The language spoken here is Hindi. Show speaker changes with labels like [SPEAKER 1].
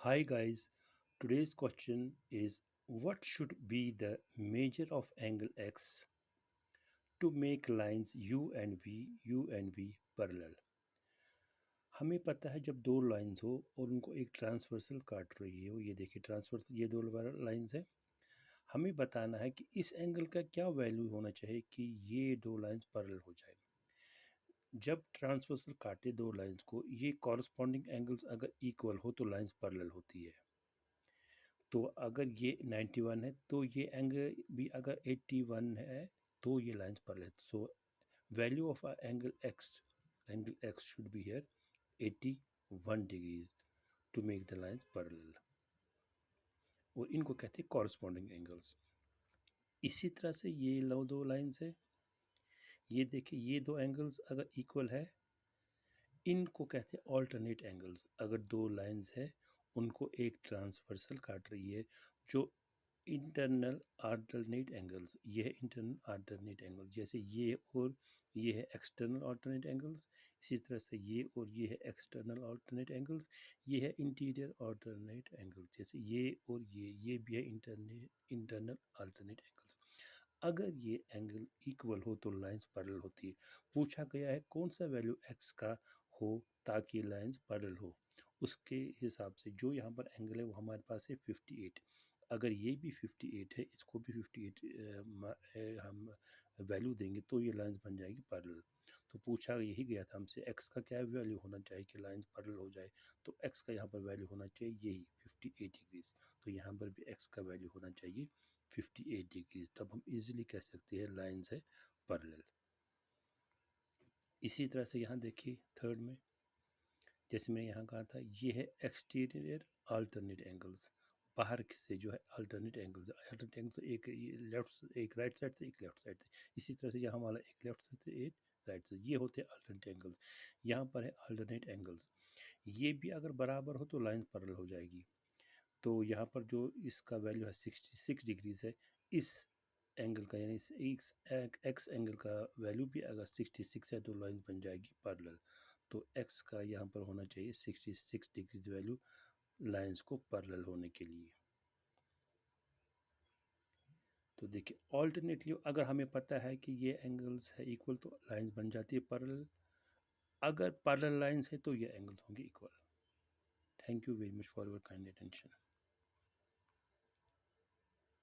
[SPEAKER 1] Hi guys, today's question is what should be the measure of angle x to make lines U and V parallel? हमें पता है जब दो लाइंस हो और उनको एक ट्रांसवर्सल काट रही हो, ये देखिए ट्रांसवर्सल ये दो लाइंस है, हमें बताना है कि इस एंगल का क्या वैल्यू होना चाहिए कि ये दो लाइंस पैरेलल हो जाए। जब ट्रांसवर्सल काटे दो लाइंस को, ये कॉरस्पॉन्डिंग एंगल्स अगर इक्वल हो तो लाइंस पैरेलल होती है। तो अगर ये 91 है तो ये एंगल भी अगर 81 है तो ये लाइंस पैरेलल है। So value of angle x should be here 81 degrees to make the lines parallel, और इनको कहते हैं कॉरस्पॉन्डिंग एंगल्स। इसी तरह से ये लो दो लाइंस है, ये देखिए ये दो एंगल्स अगर इक्वल है इनको कहते हैं ऑल्टरनेट एंगल्स। अगर दो लाइंस है उनको एक ट्रांसवर्सल काट रही है जो इंटरनल अल्टरनेट एंगल्स, ये है इंटरनल अल्टरनेट एंगल, जैसे ये और ये है एक्सटर्नल अल्टरनेट एंगल्स। इसी तरह से ये और ये है एक्सटर्नल अल्टरनेट एंगल्स, ये है इंटीरियर अल्टरनेट एंगल, जैसे ये और ये भी है इंटरनल अल्टरनेट एंगल्स। अगर ये एंगल इक्वल हो तो लाइंस पैरेलल होती है। पूछा गया है कौन सा वैल्यू एक्स का हो ताकि लाइंस पैरेलल हो, उसके हिसाब से जो यहाँ पर एंगल है वो हमारे पास है 58। अगर ये भी 58 है, इसको भी 58 हम वैल्यू देंगे तो ये लाइंस बन जाएगी पैरेलल। तो पूछा यही गया था हमसे एक्स का क्या वैल्यू होना चाहिए कि लाइंस पैरेलल हो जाए, तो एक्स का यहाँ पर वैल्यू होना चाहिए यही 58 डिग्रीज। तो यहाँ पर भी एक्स का वैल्यू होना चाहिए 58 डिग्रीज, तब हम इजीली कह सकते हैं लाइंस है पैरेलल। इसी तरह से यहाँ देखिए थर्ड में, जैसे मैंने यहाँ कहा था ये है एक्सटीरियर अल्टरनेट एंगल्स, बाहर से जो है अल्टरनेट एंगल्स, अल्टरनेट एंगल्स एक लेफ्ट एक राइट साइड से एक लेफ्ट साइड से। इसी तरह से यहाँ वाला एक लेफ्ट साइड से एक राइट से, ये होते हैं अल्टरनेट एंगल्स। यहाँ पर है अल्टरनेट एंगल्स, ये भी अगर बराबर हो तो लाइन पैरेलल हो जाएगी। तो यहाँ पर जो इसका वैल्यू है 66 डिग्रीज है, इस एंगल का यानी इस एक्स एंगल का वैल्यू भी अगर 66 है तो लाइन बन जाएगी पैरेलल। तो एक्स का यहाँ पर होना चाहिए 66 डिग्रीज वैल्यू लाइंस को पैरेलल होने के लिए। तो देखिए ऑल्टरनेटली अगर हमें पता है कि ये एंगल्स है इक्वल तो लाइंस बन जाती है पैरेलल, अगर पैरेलल लाइंस है तो ये एंगल्स होंगे equal. Thank you very much for your kind attention.